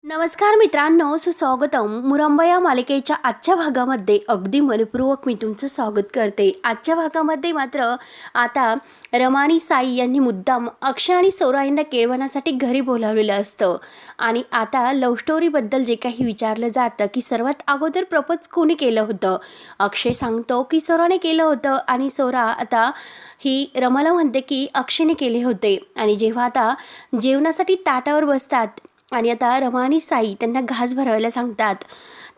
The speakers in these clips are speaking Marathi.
नमस्कार मित्रांनो, सुस्वागतम. मुरंबा या मालिकेच्या आजच्या भागामध्ये अगदी मनपूर्वक मी तुमचं स्वागत करते. आजच्या भागामध्ये मात्र आता रमा आणि साई यांनी मुद्दाम अक्षय आणि सौरा यांना केळवण्यासाठी घरी बोलावलेलं असतं आणि आता लव्ह स्टोरीबद्दल जे काही विचारलं जातं की सर्वात अगोदर प्रपोज कोणी केलं होतं. अक्षय सांगतो की सौराने केलं होतं आणि सौरा आता ही रमाला म्हणते की अक्षयने केले होते. आणि जेव्हा आता जेवणासाठी ताटावर बसतात आणि आता रमा आणि साई त्यांना घास भरवायला सांगतात,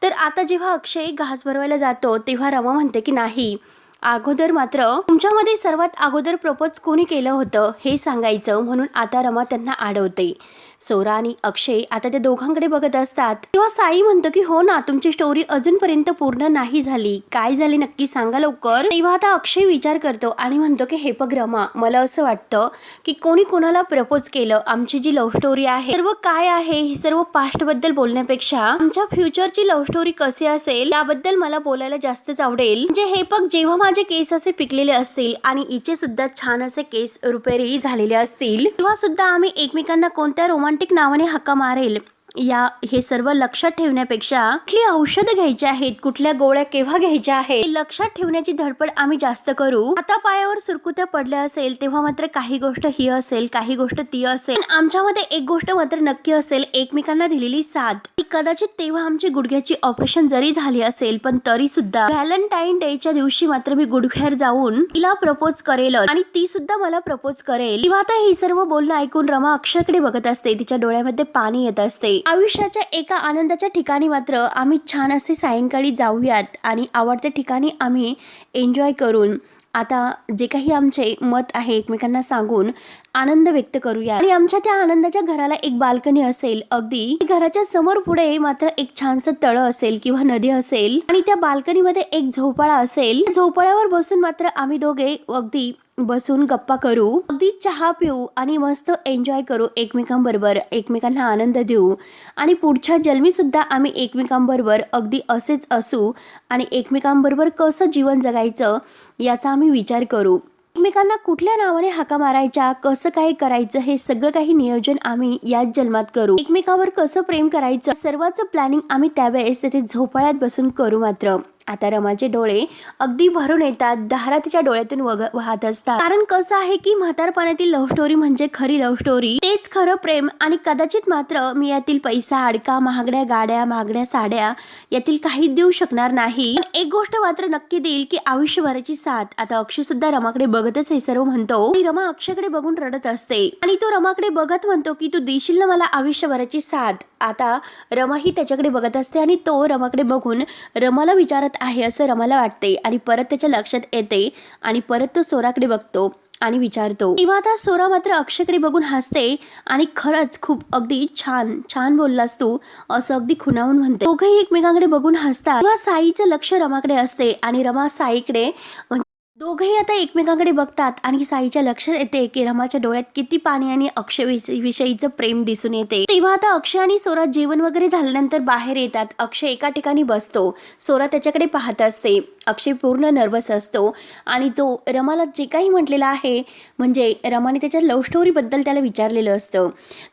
तर आता जेव्हा अक्षय घास भरवायला जातो तेव्हा रमा म्हणते की नाही, अगोदर मात्र तुमच्यामध्ये सर्वात अगोदर प्रपोज कोणी केलं होतं हे सांगायचं. म्हणून आता रमा त्यांना अडवते. सौरा आणि अक्षय आता त्या दोघांकडे बघत असतात तेव्हा साई म्हणतो की हो ना, तुमची स्टोरी अजूनपर्यंत पूर्ण नाही झाली, काय झाली नक्की सांगा लवकर. तेव्हा आता अक्षय विचार करतो आणि म्हणतो की हे बघ रमा, मला असं वाटतं की कोणी कोणाला प्रपोज केलं, आमची जी लव्ह स्टोरी आहे सर्व काय आहे हे सर्व पास्ट बद्दल बोलण्यापेक्षा आमच्या फ्युचरची लव्ह स्टोरी कशी असेल त्याबद्दल मला बोलायला जास्तच आवडेल. म्हणजे हे बघ, जेव्हा माझे केस असे पिकलेले असतील आणि हिचे सुद्धा छान असे केस रुपेरी झालेले असतील तेव्हा सुद्धा आम्ही एकमेकांना कोणत्या रोमांटिक नावाने हाका मारेल या हे सर्व लक्षात ठेवण्यापेक्षा कुठली औषधं घ्यायची आहेत, कुठल्या गोळ्या केव्हा घ्यायच्या आहेत लक्षात ठेवण्याची धडपड आम्ही जास्त करू. आता पायावर सुरकुत्या पडल्या असेल तेव्हा मात्र काही गोष्ट ही असेल, काही गोष्ट ती असेल. आमच्यामध्ये एक गोष्ट मात्र नक्की असेल, एकमेकांना दिलेली साथ. कदाचित तेव्हा आमची गुडघ्याची ऑपरेशन जरी झाली असेल पण तरी सुद्धा व्हॅलेंटाईन डेच्या दिवशी मात्र मी गुडघ्यावर जाऊन तिला प्रपोज करेल आणि ती सुद्धा मला प्रपोज करेल. तेव्हा आता ही सर्व बोलणं ऐकून रमा अक्षयकडे बघत असते. तिच्या डोळ्यामध्ये पाणी येत असते. आयुष्याच्या एका आनंदाच्या ठिकाणी मात्र आम्ही छान असे सायंकाळी जाऊयात आणि आवडत्या ठिकाणी आम्ही एन्जॉय करून आता जे काही आमचे मत आहे एकमेकांना सांगून आनंद व्यक्त करूया. आणि आमच्या त्या आनंदाच्या घराला एक बाल्कनी असेल, अगदी घराच्या समोर पुढे मात्र एक छानसं तळं असेल किंवा नदी असेल आणि त्या बाल्कनीमध्ये एक झोपाळा असेल. झोपाळ्यावर बसून मात्र आम्ही दोघे अगदी बसून गप्पा करू, अगदी चहा पिऊ आणि मस्त एन्जॉय करू, एकमेकांबरोबर एकमेकांना आनंद देऊ आणि पुढच्या जन्मी सुद्धा आम्ही एकमेकांबरोबर अगदी असेच असू आणि एकमेकांबरोबर कसं जीवन जगायचं याचा आम्ही विचार करू. एकमेकांना कुठल्या नावाने हाका मारायच्या, कसं काय करायचं हे सगळं काही नियोजन आम्ही याच जन्मात करू. एकमेकावर कसं प्रेम करायचं सर्वांचं प्लॅनिंग आम्ही त्यावेळेस तिथे झोपाळ्यात बसून करू. मात्र आता रमाचे डोळे अगदी भरून येतात, धारा तिच्या डोळ्यातून वाहत असतात. कारण कसं आहे की म्हातारपणातील लव्ह स्टोरी म्हणजे खरी लव्ह स्टोरी, तेच खरं प्रेम. आणि कदाचित मात्र मी यातील पैसा, अडका, महागड्या गाड्या, महागड्या साड्या यातील काही देऊ शकणार नाही. पण एक गोष्ट मात्र नक्की देईल की आयुष्यभराची साथ. आता अक्षय सुद्धा रमाकडे बघतच हे सर्व म्हणतो आणि रमा अक्षयकडे बघून रडत असते आणि तो रमाकडे बघत म्हणतो की तू देशील ना मला आयुष्यभराची साथ. आता रमा ही त्याच्याकडे बघत असते आणि तो रमाकडे बघून रमाला विचारत आहे असं रमाला वाटते आणि परत त्याच्या लक्षात येते आणि परत तो सौराकडे बघतो आणि विचारतो. तेव्हा आता सौरा मात्र अक्षयकडे बघून हसते आणि खरंच खूप अगदी छान छान बोललास तू असं अगदी खुणावून म्हणते. दोघेही एकमेकांकडे बघून हसतात. तेव्हा साईचं लक्ष रमाकडे असते आणि रमा साईकडे. दोघेही आता एकमेकांकडे बघतात आणि साईच्या लक्षात येते की रमाच्या डोळ्यात किती पाणी आणि अक्षय विषयीचं प्रेम दिसून येते. तेव्हा आता अक्षय आणि सौरा जेवण वगैरे झाल्यानंतर बाहेर येतात. अक्षय एका ठिकाणी बसतो, सौरा त्याच्याकडे पाहत असते. अक्षय पूर्ण नर्वस असतो आणि तो रमाला जे काही म्हटलेलं आहे म्हणजे रमाने त्याच्या लव्ह स्टोरीबद्दल त्याला विचारलेलं असतं.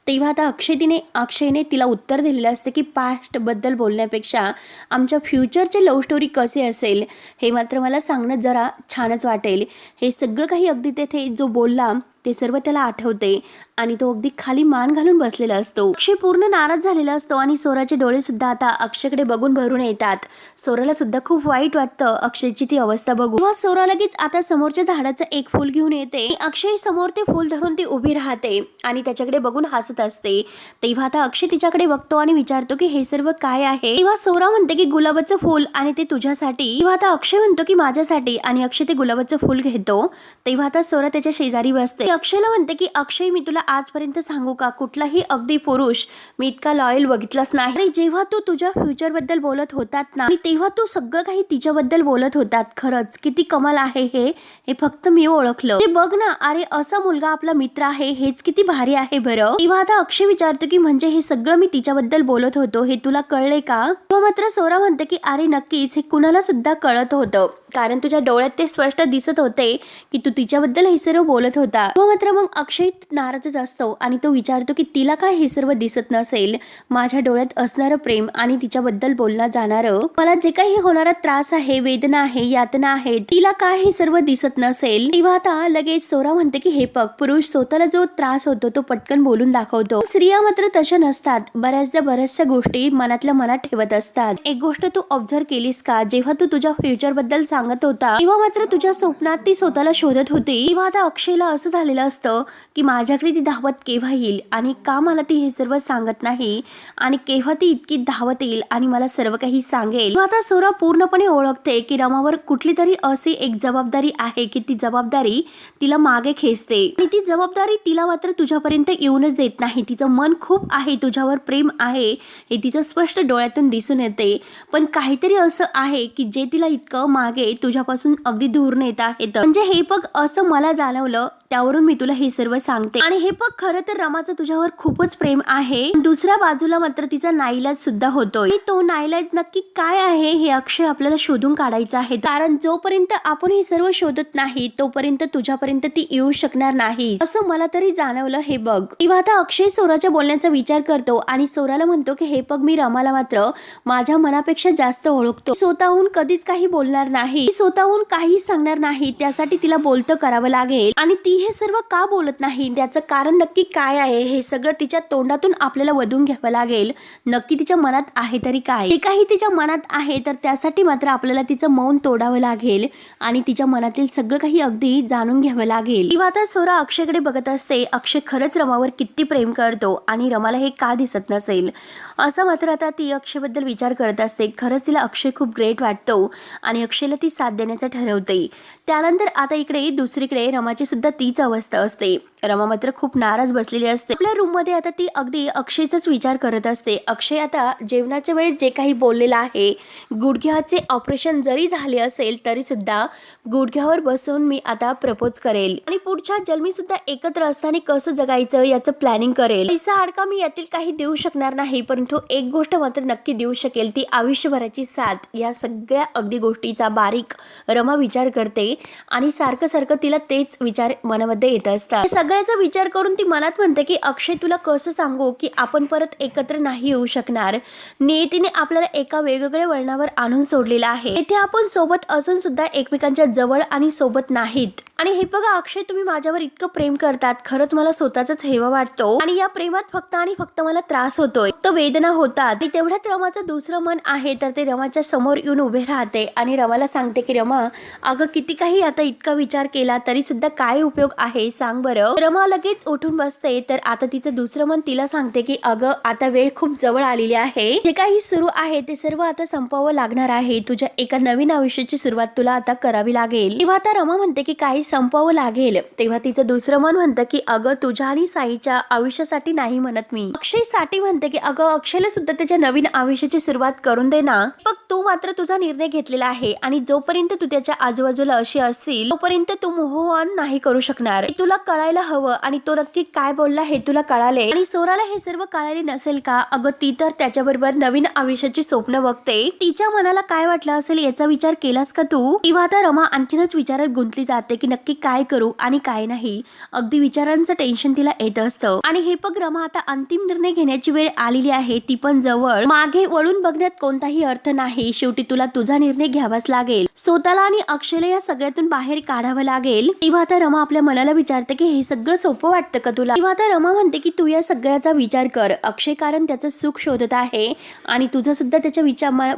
तेव्हा आता अक्षयने तिला उत्तर दिलेलं असतं की पास्टबद्दल बोलण्यापेक्षा आमच्या फ्युचरचे लव्ह स्टोरी कसे असेल हे मात्र मला सांगणं जरा छानच वाटेल. हे सगळं काही अगदी तेथे जो बोलला ते सर्व त्याला आठवते आणि तो अगदी खाली मान घालून बसलेला असतो. अक्षय पूर्ण नाराज झालेला असतो आणि सौराचे डोळे सुद्धा आता अक्षयकडे बघून भरून येतात. सौराला सुद्धा खूप वाईट वाटतं अक्षयची ती अवस्था बघून. तेव्हा सौरा लगेच आता समोरच्या झाडाचं एक फूल घेऊन येते. अक्षय समोर ते फूल धरून ती उभी राहते आणि त्याच्याकडे बघून हसत असते. तेव्हा आता अक्षय तिच्याकडे बघतो आणि विचारतो की हे सर्व काय आहे. तेव्हा सौरा म्हणते की गुलाबाचं फूल आणि ते तुझ्यासाठी. तेव्हा आता अक्षय म्हणतो की माझ्यासाठी आणि अक्षय ते गुलाबाचं फूल घेतो. तेव्हा आता सौरा त्याच्या शेजारी बसते. अक्षयला म्हणते की अक्षय, मी तुला आजपर्यंत सांगू का, कुठलाही अगदी पुरुष मी इतका लॉयल बघितलाच नाही. आणि जेव्हा तू तुझ्या फ्युचर बद्दल बोलत होतात ना तेव्हा तू सगळं काही तिच्याबद्दल बोलत होतात. खरंच किती कमाल आहे हे फक्त मी ओळखलं. बघ ना, अरे असा मुलगा आपला मित्र आहे हेच किती भारी आहे बरं. तेव्हा आता अक्षय विचारतो की म्हणजे हे सगळं मी तिच्याबद्दल बोलत होतो हे तुला कळले का. तेव्हा मात्र सौरा म्हणते की अरे नक्कीच हे कुणाला सुद्धा कळत होतं. कारण तुझ्या डोळ्यात ते स्पष्ट दिसत होते की तू तिच्याबद्दल हे सर्व बोलत होता. तेव्हा मात्र मग अक्षय नाराजच असतो आणि तो विचारतो की तिला काय हे सर्व दिसत नसेल, माझ्या डोळ्यात असणारं प्रेम आणि तिच्याबद्दल बोलणं जाणारं, मला जे काही होणारा त्रास आहे, वेदना आहे, यातना आहे, तिला काय हे सर्व दिसत नसेल. तेव्हा आता लगेच सोरा म्हणते की हे बघ, पुरुष स्वतःला जो त्रास होतो तो पटकन बोलून दाखवतो, स्त्रिया मात्र तशा नसतात. बऱ्याचशा गोष्टी मनातल्या मनात ठेवत असतात. एक गोष्ट तू ऑब्झर्व केलीस का, जेव्हा तू तुझ्या फ्युचर बद्दल सांगत होता तेव्हा मात्र तुझ्या स्वप्नात ती स्वतःला शोधत होती. तेव्हा आता अक्षयला असं झालेलं असतं की माझ्याकडे ती धावत केव्हा येईल आणि का मला ती हे सर्व सांगत नाही आणि केव्हा ती इतकी धावत येईल आणि मला सर्व काही सांगेल. आता सोरा पूर्णपणे ओळखते की रमावर कुठली तरी अशी एक जबाबदारी आहे की ती जबाबदारी तिला मागे खेचते आणि ती जबाबदारी तिला मात्र तुझ्यापर्यंत येऊनच देत नाही. तिचं मन खूप आहे, तुझ्यावर प्रेम आहे हे तिचं स्पष्ट डोळ्यातून दिसून येते, पण काहीतरी असं आहे की जे तिला इतकं मागे तुझ्यापासून अगदी दूर नेत आहे. म्हणजे हे बघ, असं मला जाणवलं, त्यावरून मी तुला हे सर्व सांगते. आणि हे बघ, खरं तर रमाचं तुझ्यावर खूपच प्रेम आहे. दुसऱ्या बाजूला मात्र तिचा नाईलाज सुद्धा होतोय. तो नाईलाज नक्की काय आहे हे अक्षय आपल्याला शोधून काढायचं आहे, कारण जोपर्यंत आपण हे सर्व शोधत नाही तोपर्यंत तुझ्यापर्यंत ती येऊ शकणार नाही, असं मला तरी जाणवलं. हे बघ. तेव्हा आता अक्षय सोराच्या बोलण्याचा विचार करतो आणि सोराला म्हणतो की हे बघ, मी रमाला मात्र माझ्या मनापेक्षा जास्त ओळखतो. स्वतःहून कधीच काही बोलणार नाही, स्वतःहून काही सांगणार नाही, त्यासाठी तिला बोलतं करावं लागेल. आणि ती हे सर्व का बोलत नाही, त्याचं कारण नक्की काय आहे हे सगळं तिच्या तोंडातून आपल्याला वधून घ्यावं लागेल. नक्की तिच्या मनात आहे तरी काय, हे काही तिच्या मनात आहे तर त्यासाठी मात्र आपल्याला तिचं मौन तोडावं लागेल आणि तिच्या मनातील सगळं काही अगदी जाणून घ्यावं लागेल. किंवा आता सोरा अक्षयकडे बघत असते, अक्षय खरंच रमावर किती प्रेम करतो आणि रमाला हे का दिसत नसेल, असं मात्र आता ती अक्षयबद्दल विचार करत असते. खरंच तिला अक्षय खूप ग्रेट वाटतो आणि अक्षयला ती साथ देण्याचं ठरवते. त्यानंतर आता इकडे दुसरीकडे रमाची सुद्धा तीच अवस्था असते. रमा मात्र खूप नाराज बसलेली असते आपल्या रूम मध्ये. आता ती अगदी अक्षयचाच विचार करत असते. अक्षय आता जेवणाच्या वेळेस जे काही बोललेला आहे, गुडघ्याचे ऑपरेशन जरी झाले असेल तरी सुद्धा गुडघ्यावर बसून मी आता प्रपोज करेल आणि पुढच्या जन्मी सुद्धा एकत्र असताना कसं जगायचं याचं प्लॅनिंग करेल. पैसा अडका मी यातील काही देऊ शकणार नाही, परंतु एक गोष्ट मात्र नक्की देऊ शकेल, ती आयुष्यभराची साथ. या सगळ्या अगदी गोष्टीचा बारीक रमा विचार करते आणि सारखं सारखं तिला तेच विचार मनामध्ये येत असतात. सगळ्याचा विचार करून ती मनात म्हणते की अक्षय, तुला कसं सांगू की आपण परत एकत्र नाही येऊ शकणार. नियतीने आपल्याला एका वेगवेगळ्या वळणावर आणून सोडलेलं आहे. इथे आपण सोबत असून सुद्धा एकमेकांच्या जवळ आणि सोबत नाहीत. आणि हे बघा अक्षय, तुम्ही माझ्यावर इतकं प्रेम करतात, खरंच मला स्वतःचाच हेवा वाटतो आणि या प्रेमात फक्त आणि फक्त मला त्रास होतोय, फक्त वेदना होतात. आणि तेवढ्यात रमाचं दुसरं मन आहे तर ते रमाच्या समोर येऊन उभे राहते आणि रमाला सांगते की रमा, अगं किती काही आता इतका विचार केला तरी सुद्धा काय उपयोग आहे सांग बरं. रमा लगेच उठून बसते तर आता तिचं दुसरं मन तिला सांगते की अगं आता वेळ खूप जवळ आलेली आहे, जे काही सुरू आहे ते सर्व आता संपवावं लागणार आहे. तुझ्या एका नवीन आयुष्याची सुरुवात तुला आता करावी लागेल. तेव्हा आता रमा म्हणते की काही संपवावं लागेल. तेव्हा तिचं दुसरं मन म्हणतं की अगं तुझ्या आणि साईच्या आयुष्यासाठी नाही म्हणत मी, अक्षयसाठी म्हणते की अगं अक्षयला सुद्धा त्याच्या नवीन आयुष्याची सुरुवात करून दे ना. पण तू मात्र तुझा निर्णय घेतलेला आहे आणि जोपर्यंत तू त्याच्या आजूबाजूला अशी असशील तोपर्यंत तू मूव्ह ऑन नाही करू शकणार. तुला कळायला हवं आणि तो नक्की काय बोलला हे तुला कळाले. आणि सोराला हे सर्व कळाले नसेल का, अगं ती तर त्याच्याबरोबर नवीन आयुष्याची स्वप्न बघते, तिच्या मनाला काय वाटलं असेल याचा विचार केलास का तू. किंवा आता रमा आणखीनच विचारात गुंतली जाते की नक्की काय करू आणि काय नाही. अगदी विचारांचं टेन्शन तिला येत असतं. आणि हे बघ रमा, आता अंतिम निर्णय घेण्याची वेळ आलेली आहे, ती पण जवळ. मागे वळून बघण्यात कोणताही अर्थ नाही. शेवटी तुला तुझा निर्णय घ्यावाच लागेल. स्वतःला आणि अक्षयला या सगळ्यातून बाहेर काढावं लागेल. तेव्हा आता रमा आपल्या मनाला विचारते की हे सगळं सोपं वाटतं का तुला. तेव्हा आता रमा म्हणते की तू या सगळ्याचा विचार कर. अक्षय कारण त्याचं सुख शोधत आहे आणि तुझा सुद्धा त्याच्या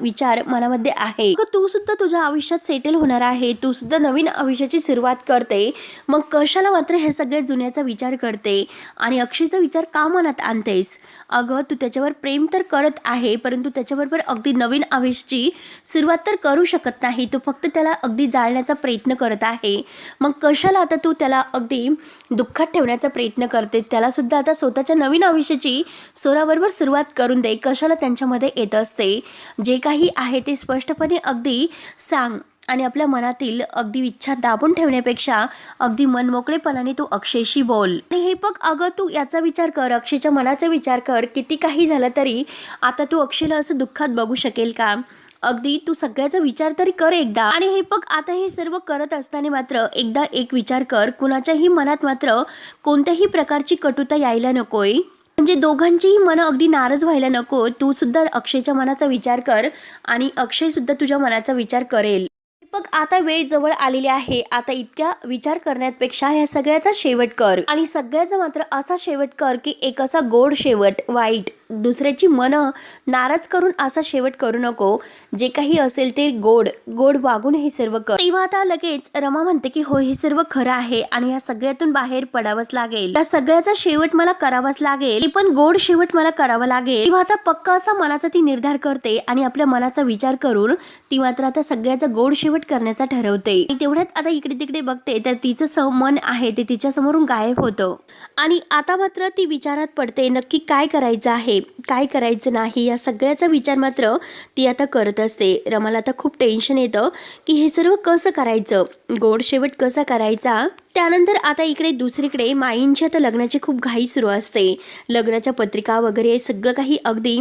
विचार मनामध्ये आहे. तू सुद्धा तुझ्या आयुष्यात सेटल होणार आहे, तू सुद्धा नवीन आयुष्याची सुरुवात करते, मग कशाला मात्र हे सगळ्या जुन्याचा विचार करते आणि अक्षयचा विचार का मनात आणतेस. अगं तू त्याच्यावर प्रेम तर करत आहे, परंतु त्याच्याबरोबर अगदी नवीन आयुष्याची सुरुवात तर करू शकत नाही. तू फक्त त्याला अगदी जाळण्याचा प्रयत्न करत आहे, मग कशाला आता तू त्याला अगदी दुःखात ठेवण्याचा प्रयत्न करते. त्याला सुद्धा आता स्वतःच्या नवीन आयुष्याची सोराबरोबर सुरुवात करून दे. कशाला त्यांच्यामध्ये येत असते. जे काही आहे ते स्पष्टपणे अगदी सांग आणि आपल्या मनातील अगदी इच्छा दाबून ठेवण्यापेक्षा अगदी मनमोकळेपणाने तू अक्षयशी बोल. आणि हे बघ अगं, तू याचा विचार कर, अक्षयच्या मनाचा विचार कर. किती काही झालं तरी आता तू अक्षयला असं दुःखात बघू शकेल का. अगदी तू सगळ्याचा विचार तरी कर एकदा. आणि हे बघ आता हे सर्व करत असताना मात्र एकदा एक विचार कर, कुणाच्याही मनात मात्र कोणत्याही प्रकारची कटुता यायला नकोय. म्हणजे दोघांचीही मनं अगदी नाराज व्हायला नको. तू सुद्धा अक्षयच्या मनाचा विचार कर आणि अक्षय सुद्धा तुझ्या मनाचा विचार करेल. बघ आता वेळ जवळ आलेली आहे. आता इतक्या विचार करण्यापेक्षा ह्या सगळ्याचा शेवट कर. आणि सगळ्याचा मात्र असा शेवट कर की एक असा गोड शेवट. वाईट दुसऱ्याची मनं नाराज करून असा शेवट करू नको. जे काही असेल ते गोड गोड वागून हे सर्व कर. तेव्हा आता लगेच रमा म्हणते की हो हे सर्व खरं आहे आणि या सगळ्यातून बाहेर पडावंच लागेल. या सगळ्याचा शेवट मला करावाच लागेल. पण गोड शेवट मला करावा लागेल. तेव्हा आता पक्का असा मनाचा ती निर्धार करते आणि आपल्या मनाचा विचार करून ती मात्र आता सगळ्याचा गोड शेवट करण्याचा ठरवते. तेवढ्यात आता इकडे तिकडे बघते तर तिचं मन आहे ते तिच्या समोरून गायब होतं. आणि आता मात्र ती विचारात पडते नक्की काय करायचं आहे काय करायचं नाही. या सगळ्याचा विचार मात्र ती आता करत असते. रमाला आता खूप टेन्शन येतं की हे सर्व कसं करायचं, गोड शेवट कसा करायचा. त्यानंतर आता इकडे दुसरीकडे माईंची आता लग्नाची खूप घाई सुरू असते. लग्नाच्या पत्रिका वगैरे सगळं काही अगदी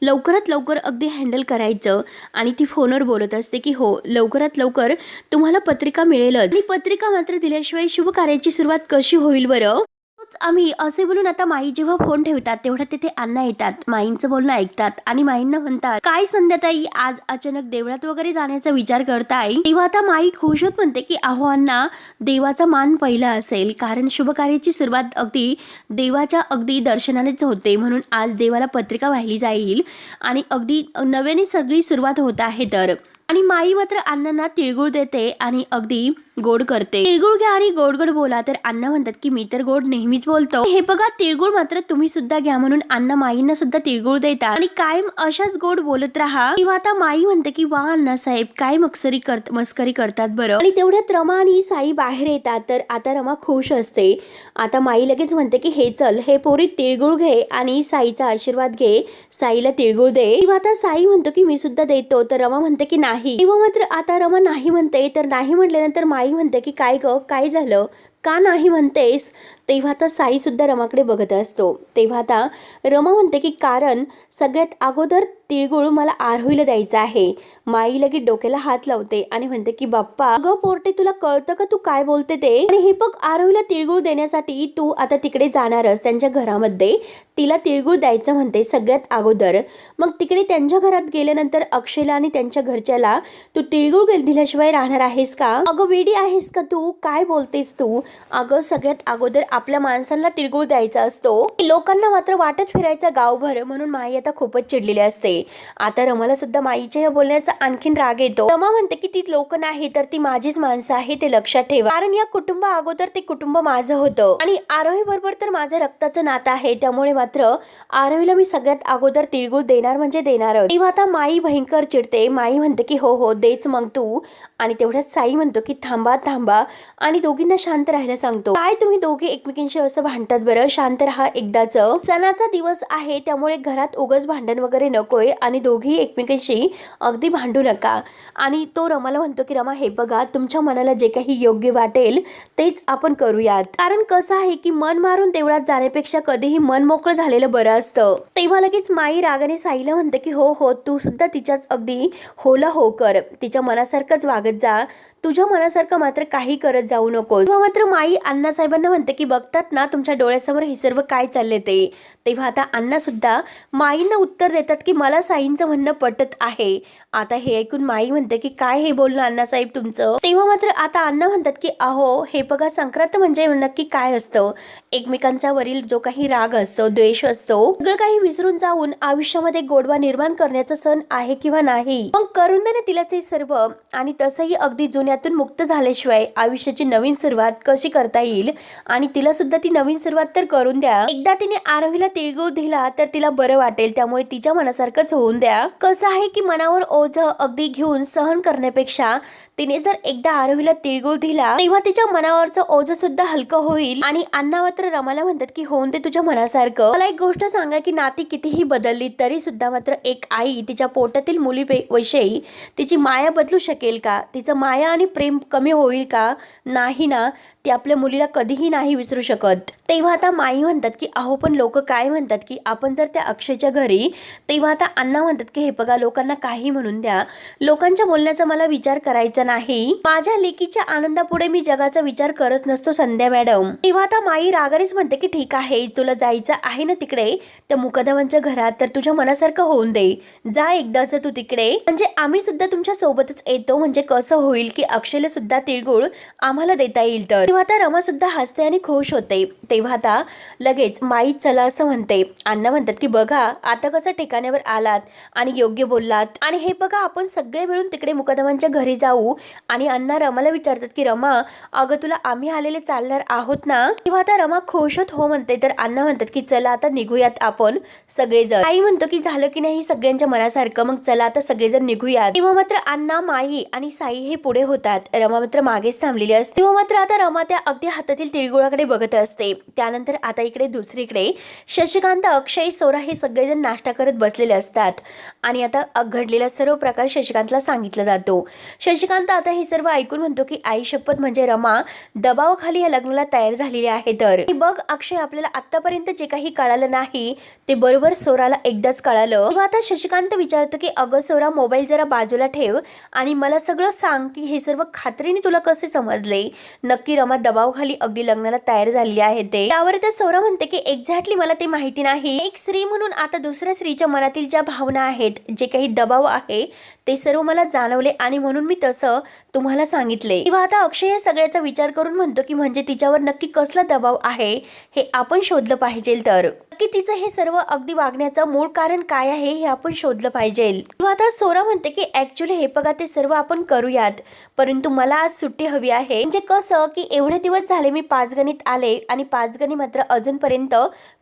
लवकरात लवकर अगदी हँडल करायचं. आणि ती फोनवर बोलत असते की हो लवकरात लवकर तुम्हाला पत्रिका मिळेलच. आणि पत्रिका मात्र दिल्याशिवाय शुभ कार्याची सुरुवात कशी होईल बरं. आम्ही असे बोलून आता माई जेव्हा फोन ठेवतात तेवढ्या तिथे अण्णा येतात. माईंचं बोलणं ऐकतात आणि माईंना म्हणतात काय संध्याताई आज अचानक देवळात वगैरे जाण्याचा विचार करताय. तेव्हा आता माई खुश होत म्हणते की अहो अण्णा देवाचा मान पहिला असेल कारण शुभ कार्याची सुरुवात अगदी देवाच्या अगदी दर्शनानेच होते. म्हणून आज देवाला पत्रिका वाहिली जाईल आणि अगदी नव्याने सगळी सुरुवात होत आहे. तर आणि माई मात्र अण्णांना तिळगुळ देते आणि अगदी गोड करते. तिळगुळ घ्या आणि गोड गोड बोला. तर अण्णा म्हणतात की मी तर गोड नेहमीच बोलतो. हे बघा तिळगुळ मात्र तुम्ही सुद्धा घ्या. म्हणून अण्णा माईंना सुद्धा तिळगुळ देतात आणि कायम अशाच गोड बोलत राहा. किंवा आता माई म्हणते की वा अण्णा साहेब काय मस्करी करतात बरं. आणि तेवढ्यात रमा आणि साई बाहेर येतात. तर आता रमा खुश असते. आता माई लगेच म्हणते की हे चल हे पोरी तिळगुळ घे आणि साईचा आशीर्वाद घे. साईला तिळगुळ दे. किंवा आता साई म्हणतो की मी सुद्धा देतो. तर रमा म्हणते की नाही. किंवा मात्र आता रमा नाही म्हणते. तर नाही म्हटल्यानंतर माई म्हणते की काय ग काय झालं का नाही म्हणतेस. तेव्हा आता साई सुद्धा रमाकडे बघत असतो. तेव्हा आता रमा म्हणते की कारण सगळ्यात अगोदर तिळगुळ मला आरोहीला द्यायचा आहे. माई लगेच डोक्याला हात लावते आणि म्हणते की बाप्पा अगं पोरटे तुला कळतं का तू काय बोलते ते. आणि हे बघ आरोहीला तिळगुळ देण्यासाठी तू आता तिकडे जाणारच त्यांच्या घरामध्ये. तिला तिळगुळ द्यायचं म्हणते सगळ्यात अगोदर. मग तिकडे त्यांच्या घरात गेल्यानंतर अक्षयला आणि त्यांच्या घरच्याला तू तिळगुळ दिल्याशिवाय राहणार आहेस का. अगं वेडी आहेस का तू काय बोलतेस तू. अगं सगळ्यात अगोदर आपल्या माणसांना तिळगुळ द्यायचा असतो. लोकांना मात्र वाटत फिरायचा गावभर. म्हणून माई आता खूपच चिडलेली असते. आता रमाला सुद्धा माईच्या या बोलण्याचा आणखीन राग येतो. रमा म्हणते की ती लोक नाही तर ती माझीच माणसं आहे ते लक्षात ठेवा. कारण या कुटुंबा अगोदर ते कुटुंब माझं होतं आणि आरोही बरोबर तर माझं रक्ताचं नातं आहे. त्यामुळे मात्र आरोहीला मी सगळ्यात अगोदर तिळगुळ देणार म्हणजे देणार. तेव्हा आता माई भयंकर चिडते. माई म्हणते की हो हो देच मग तू. आणि तेवढ्यात साई म्हणतो की थांबा थांबा आणि दोघींना शांत राहायला सांगतो. काय तुम्ही दोघे एकमेकींशी असं भांडतात बरं. शांत राहा एकदाच. सणाचा दिवस आहे त्यामुळे घरात उगाच भांडण वगैरे नकोय आणि दोघी एकमेकांशी अगदी भांडू नका. आणि तो रमाला म्हणतो की रमा हे बघा तुमच्या मनाला जे काही योग्य वाटेल तेच आपण करूयात. कारण कसं आहे की मन मारून देवळात जाण्यापेक्षा कधीही मन मोकळं झालेलं बरं असतं. तेव्हा लगेच माई रागाने साईला म्हणते की हो हो तू सुद्धा तिच्याच अगदी होला हो कर. तिच्या मनासारखंच वागत जा. तुझ्या मनासारखं मात्र काही करत जाऊ नको. तेव्हा मात्र माई अण्णासाहेबांना म्हणते की बघतात ना तुमच्या डोळ्यासमोर हे सर्व काय चालले ते. तेव्हा आता अण्णा सुद्धा माईंना उत्तर देतात की मला साईंचं म्हणणं पटत आहे. आता हे ऐकून माई म्हणते की काय हे बोलणं अण्णासाहेब तुमचं. तेव्हा मात्र आता अण्णा म्हणतात की अहो हे बघा संक्रांत म्हणजे नक्की काय असतं. एकमेकांच्या वरील जो काही राग असतो द्वेष असतो सगळं काही विसरून जाऊन आयुष्यामध्ये गोडवा निर्माण करण्याचा सण आहे किंवा नाही. मग करून दे ना तिला ते सर्व. आणि तसंही अगदी जुन्यातून मुक्त झाल्याशिवाय आयुष्याची नवीन सुरुवात कशी करता येईल. आणि तिला सुद्धा ती नवीन सुरुवात तर करून द्या. एकदा तिने आरोहीला तिळगुळ दिला तर तिला बरं वाटेल. त्यामुळे तिच्या मनासारखंच होऊन द्या. कसं आहे की मनावर ओझं अगदी घेऊन सहन करण्यापेक्षा तिने जर एकदा आरोहीला तिळगुळ दिला तेव्हा तिच्या मनावरचं ओझं सुद्धा हलकं होईल. आणि अण्णा मात्र रमाला म्हणतात की होऊन दे तुझ्या मनासारखं. मला एक गोष्ट सांगा की नाती कितीही बदलली तरी सुद्धा मात्र एक आई तिच्या पोटातील मुलीविषयी तिची माया बदलू शकेल का. तिचं माया आणि प्रेम कमी होईल का. नाही ना. ती आपल्या मुलीला कधीही नाही विसरू शकत. तेव्हा आता माई म्हणतात की अहो पण लोक काय म्हणतात की आपण जर त्या अक्षयच्या घरी. तेव्हा आता अण्णा म्हणतात की हे बघा, लोकांना काही म्हणून द्या, लोकांच्या बोलण्याचा मला विचार करायचा नाही, माझ्या लेकीच्या आनंदापुढे मी जगाचा विचार करत नसतो संध्या मॅडम. तेव्हा आता माई रागानेच म्हणते की ठीक आहे, तुला जायचं आहे ना तिकडे त्या मुकदमांच्या घरात, तर तुझ्या मनासारखं होऊन दे, जा एकदाच तू तिकडे, म्हणजे आम्ही सुद्धा तुमच्या सोबतच येतो, म्हणजे कसं होईल की अक्षयला सुद्धा तिळगुळ आम्हाला देता येईल. तर तेव्हा आता रमा सुद्धा हसते आणि खुश होते. तेव्हा आता लगेच माई चला असं म्हणते. अण्णा म्हणतात की बघा आता कसं ठिकाणावर आलात आणि योग्य बोललात, आणि हे बघा आपण सगळे मिळून तिकडे मुकदमांच्या घरी जाऊ. आणि अण्णा रमाला विचारतात की रमा, अगं तुला आम्ही आलेले चालणार आहोत ना. तेव्हा आता रमा खुश हो म्हणते. तर अण्णा म्हणतात की चला आता निघूयात आपण सगळेजण. आई म्हणतो की झालं की नाही सगळ्यांच्या मनासारखं, मग चला आता सगळेजण निघूयात. तेव्हा मात्र अण्णा, माई आणि साई हे पुढे होतात, रमा मात्र मागेच थांबलेली असते. तेव्हा मात्र आता रमा त्या अगदी हातातील तिळगुळाकडे बघत असते. त्यानंतर आता इकडे दुसरीकडे शशिकांत, अक्षय, सोरा हे सगळेजण नाश्ता करत बसलेले असतात आणि आता घडलेला सर्व प्रकार शशिकांतला सांगितला जातो. शशिकांत आता हे सर्व ऐकून म्हणतो की आई शपथ, म्हणजे रमा दबावाखाली या लग्नाला तयार झालेली आहे. तर बघ अक्षय, आपल्याला आतापर्यंत जे काही कळालं नाही ते बरोबर सोराला एकदाच कळालं. तेव्हा आता शशिकांत विचारतो की अगं सोरा, मोबाईल जरा बाजूला ठेव आणि मला सगळं सांग की हे सर्व खात्रीने तुला कसे समजले, नक्की रमा दबावाखाली अगदी लग्नाला तयार झालेली आहे ते. त्यावर तर सोरा म्हणते की एक्झॅक्टली मला ते माहिती नाही, एक स्त्री म्हणून आता दुसऱ्या स्त्रीच्या मनातील ज्या भावना आहेत, जे काही दबाव आहे ते सर्व मला जाणवले आणि म्हणून मी तसं तुम्हाला सांगितले. तेव्हा आता अक्षय या सगळ्याचा विचार करून म्हणतो की म्हणजे तिच्यावर नक्की कसला दबाव आहे हे आपण शोधलं पाहिजे. तर नक्की तिचं हे सर्व अगदी वागण्याचं मूळ कारण काय आहे हे आपण शोधलं पाहिजे. तेव्हा आता सोरा म्हणते की ऍक्च्युली हे बघा ते सर्व आपण करूयात, परंतु मला आज सुट्टी हवी आहे. म्हणजे कसं की एवढे दिवस झाले मी पाचगणीत आले आणि पाचगणी मात्र अजूनपर्यंत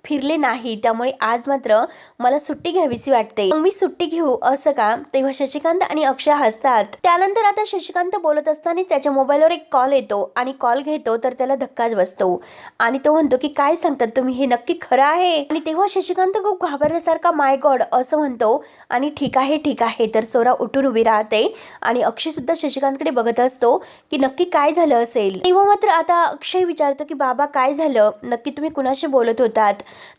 फिरले नाही, त्यामुळे आज मात्र मला सुट्टी घ्यावीशी वाटते, मग मी सुट्टी घेऊ असं का. तेव्हा शशिकांत आणि अक्षय हसतात. त्यानंतर आता शशिकांत बोलत असताना त्याच्या मोबाईलवर एक कॉल येतो आणि कॉल घेतो तर त्याला धक्काच बसतो आणि तो म्हणतो की काय सांगतात तुम्ही, हे नक्की खरं आहे. आणि तेव्हा शशिकांत खूप घाबरल्यासारखा माय गॉड असं म्हणतो आणि ठीक आहे ठीक आहे. तर सोरा उठून उभी राहते आणि अक्षय सुद्धा शशिकांतकडे बघत असतो की नक्की काय झालं असेल. तेव्हा मात्र आता अक्षय विचारतो की बाबा काय झालं, नक्की तुम्ही कुणाशी बोलत होतात.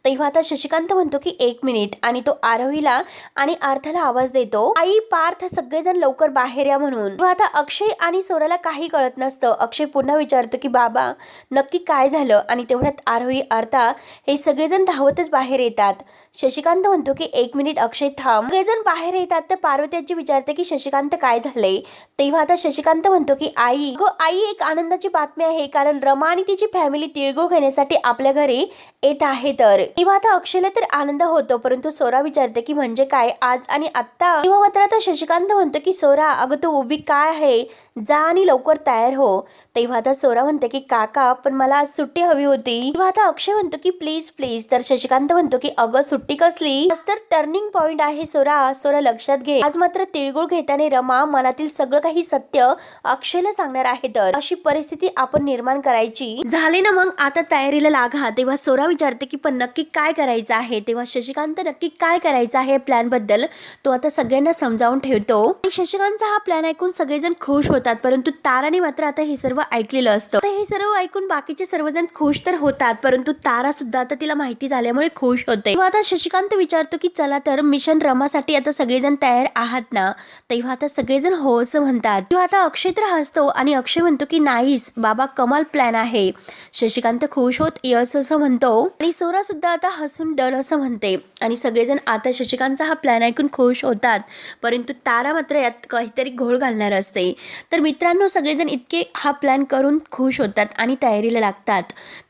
तेव्हा आता शशिकांत म्हणतो की एक मिनिट, आणि तो आरोहीला आणि अर्थाला आवाज देतो, आई, पार्थ, सगळेजण लवकर बाहेर या म्हणून. तेव्हा आता अक्षय आणि सोराला काही कळत नसतं. अक्षय पुन्हा विचारतो की बाबा नक्की काय झालं, आणि तेवढ्यात आरोही, अर्था हे सगळेजण धावतच बाहेर येतात. शशिकांत म्हणतो की एक मिनिट अक्षय थांब. सगळेजण बाहेर येतात तर पार्वती आजी विचारते की शशिकांत काय झाले. तेव्हा आता शशिकांत म्हणतो की आई, आई एक आनंदाची बातमी आहे, कारण रमा आणि तिची फॅमिली तिळगुळ घेण्यासाठी आपल्या घरी येत आहे. तर तेव्हा आता अक्षयला तर आनंद होतो, परंतु सोरा विचारते की म्हणजे काय, आज आणि आत्ता. तेव्हा मात्र आता शशिकांत म्हणतो की सोरा अगं तू उभी काय आहे, जा आणि लवकर तयार हो. तेव्हा आता सोरा म्हणते की काका पण मला आज सुट्टी हवी होती. तेव्हा आता अक्षय म्हणतो की प्लीज प्लीज. तर शशिकांत म्हणतो की अगं सुट्टी कसली, आज तर टर्निंग पॉइंट आहे सोरा. सोरा लक्षात घे, आज मात्र तिळगुळ घेताना रमा मनातील सगळं काही सत्य अक्षयला सांगणार आहे, तर अशी परिस्थिती आपण निर्माण करायची. झाले ना मग आता तयारीला लागा. तेव्हा सोरा विचारते की पण नक्की काय करायचं आहे. तेव्हा शशिकांत नक्की काय करायचं आहे प्लॅन बद्दल तो आता सगळ्यांना समजावून ठेवतो. शशिकांतचा हा प्लॅन ऐकून सगळेजण खुश होतात, परंतु ताराने मात्र आता हे सर्व ऐकलेलं असतं. हे सर्व ऐकून बाकीचे सर्वजण खुश तर होतात, परंतु तारा सुद्धा आता तिला माहिती झाल्यामुळे खुश होते. तेव्हा आता शशिकांत विचारतो की चला तर मिशन रमासाठी आता सगळेजण तयार आहात ना. तेव्हा आता सगळेजण हो असं म्हणतात. तेव्हा आता अक्षय तर हसतो आणि अक्षय म्हणतो की नाईस बाबा, कमाल प्लॅन आहे. शशिकांत खुश होत यस असं म्हणतो आणि सोरा सुद्धा आता हसून डन असं म्हणते आणि सगळेजण आता शशिकांतचा हा प्लॅन ऐकून खुश होतात, परंतु तारा मात्र यात काहीतरी घोळ घालणार असते. तर मित्रांनो सगळेजण इतके हा प्लॅन करून खुश होतात आणि तयारीला लागतात.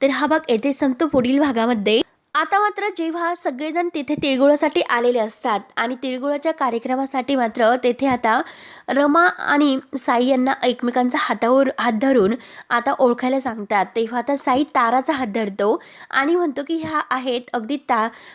तर हा भाग येथे संपतो. पुढील भागामध्ये आता मात्र जेव्हा सगळेजण तिथे तिळगुळासाठी आलेले असतात आणि तिळगुळाच्या कार्यक्रमासाठी मात्र तेथे आता रमा आणि साई यांना एकमेकांचा हात धरून आता ओळखायला सांगतात. तेव्हा आता साई ताराचा हात धरतो आणि म्हणतो की ह्या आहेत अगदी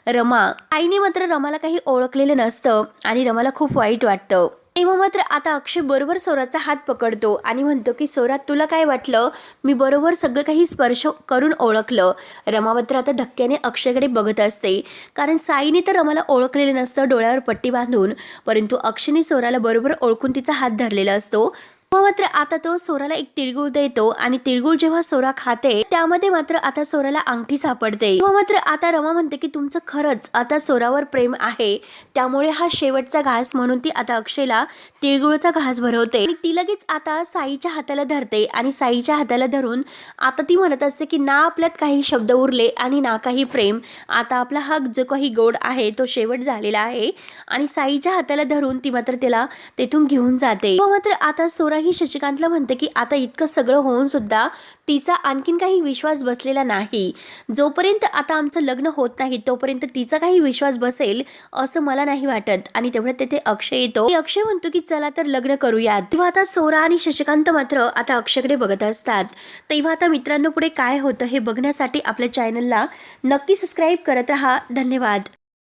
रमा. आईने मात्र रमाला काही ओळखलेलं नसतं आणि रमाला खूप वाईट वाटतं. तेव्हा मात्र आता अक्षय बरोबर सोराचा हात पकडतो आणि म्हणतो की सोरा तुला काय वाटलं, मी बरोबर सगळं काही स्पर्श करून ओळखलं. रमा मात्र आता धक्क्याने अक्षयकडे बघत असते, कारण साईने तर रमाला ओळखलेलं नसतं डोळ्यावर पट्टी बांधून, परंतु अक्षयने सोराला बरोबर ओळखून तिचा हात धरलेला असतो. मात्र आता तो सोराला एक तिळगुळ देतो आणि तिळगुळ जेव्हा सोरा खाते त्यामध्ये मात्र आता सोराला अंगठी सापडते. मात्र आता रमा म्हणते की तुमचं खरंच आता सोरावर प्रेम आहे, त्यामुळे हा शेवटचा घास म्हणून ती आता अक्षयला तिळगुळचा घास भरवते आणि ती लगेच आता साईच्या हाताला धरते आणि साईच्या हाताला धरून आता ती म्हणत असते की ना आपल्यात काही शब्द उरले आणि ना काही प्रेम, आता आपला हा जो काही गोड आहे तो शेवट झालेला आहे आणि साईच्या हाताला धरून ती मात्र त्याला तेथून घेऊन जाते. मात्र आता सोरा ही शशिकांतला म्हणते की आता इतकं सगळं होऊन सुद्धा तिचा आणखीन काही विश्वास बसलेला नाही. जोपर्यंत आता आमचं लग्न होत नाही तोपर्यंत तिचा काही विश्वास बसेल असं मला नाही वाटत. आणि तेवढ्यात तेथे अक्षय येतो. अक्षय म्हणतो की चला तर लग्न करूयात. तेव्हा आता सोरा आणि शशिकांत मात्र आता अक्षयकडे बघत असतात. तेव्हा आता मित्रांनो पुढे काय होतं हे बघण्यासाठी आपल्या चॅनलला नक्की सबस्क्राईब करत राहा. धन्यवाद.